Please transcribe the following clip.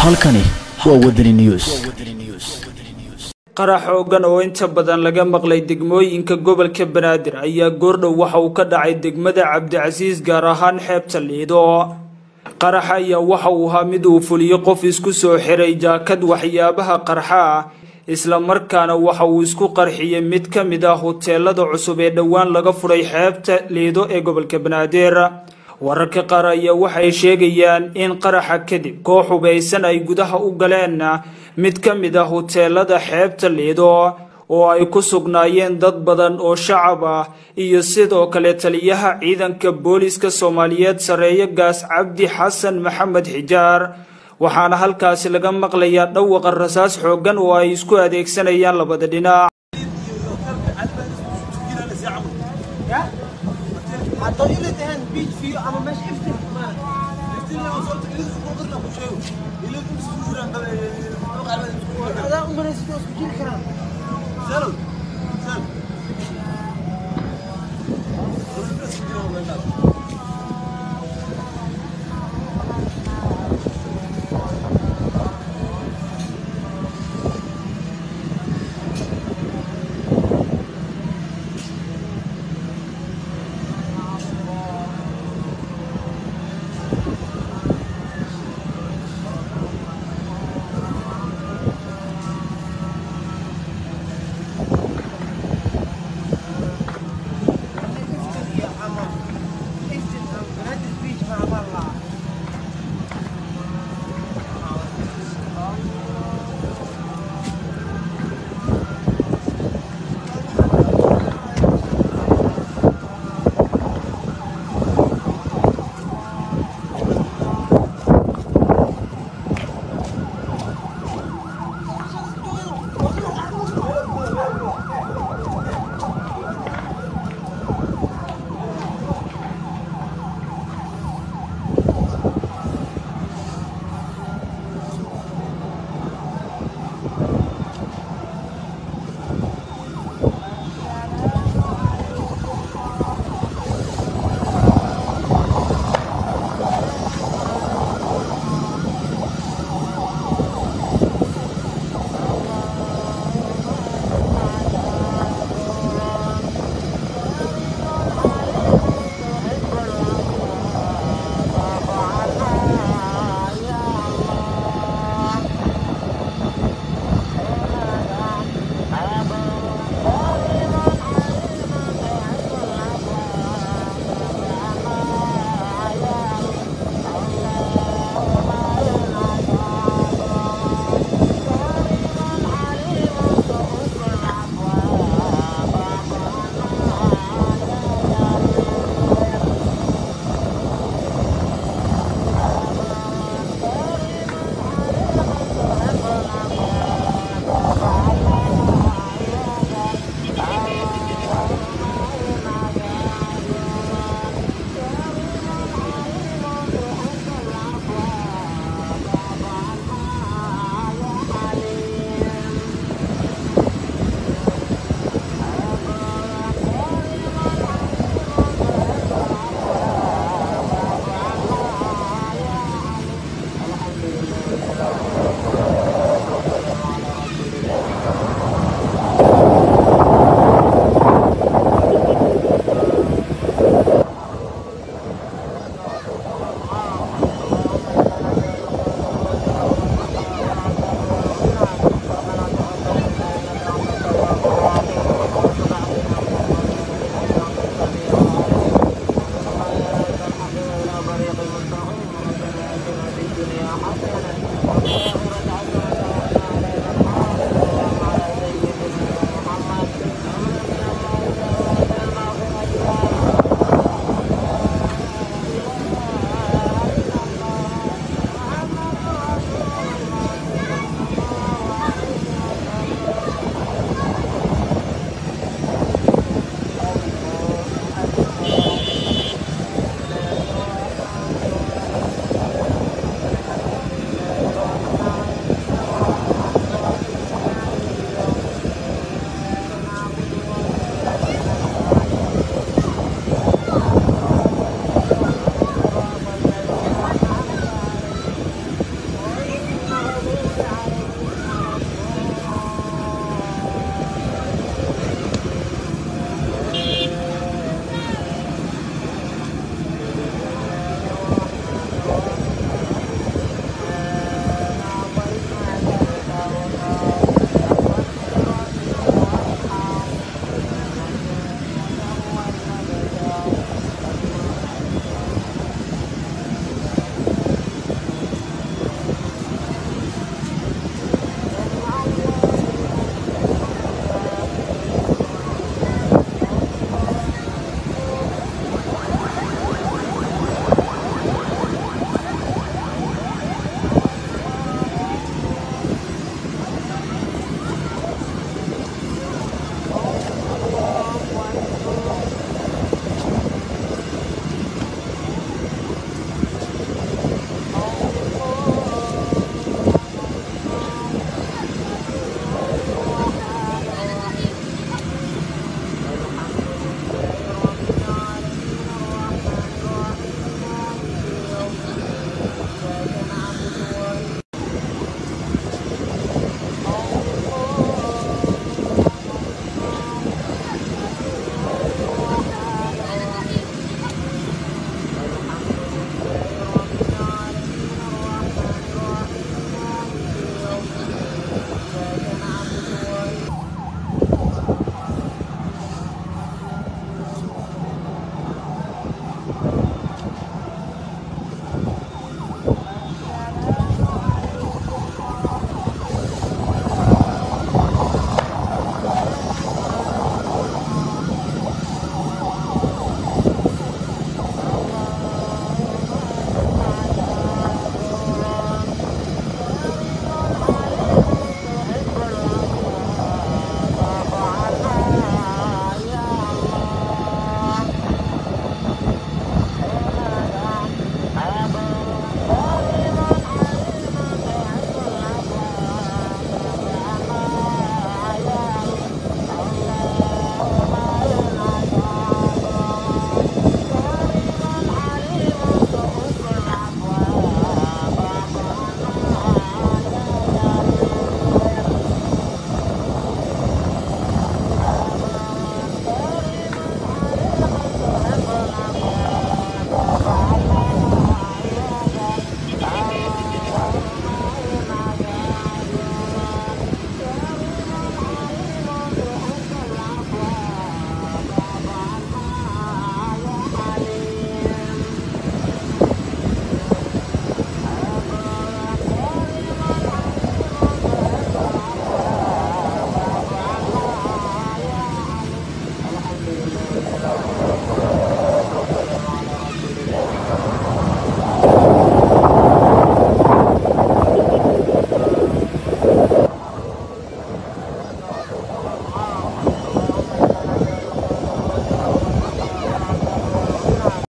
halkani waa Wadani News. qarax xoogan oo inta badan laga maqlay degmooyinka gobolka Banaadir ayaa goordhow waxa uu ka dhacay degmada Cabdicasiis gaar ahaan xeebta Liido. qarax ayaa waxa uu ahaa mid uu fuliyo qof isku soo xiray jaakad waxyaabaha qarxa isla markaana waxa uu isku qarxiyay mid ka mid ah hoteelada cusub ee dhawaan laga furay xeebta Liido ee gobolka Banaadir. wararka qaar ayaa waxay sheegayaan in qaraxa kadib koox hubeysan ay gudaha u galeen mid ka mid ah hoteelada xeebta Liido oo ay ku sugnaayeen dad badan oo shacab ah iyo sidoo kale taliyaha ciidanka booliska Soomaaliyeed sareeyo gaas Cabdi Xasan Maxamed Xijaar waxaana halkaas laga maqlayaa dhawaqa rasaas xoogan oo ay isku adeegsanayaan labada dhinac. Allah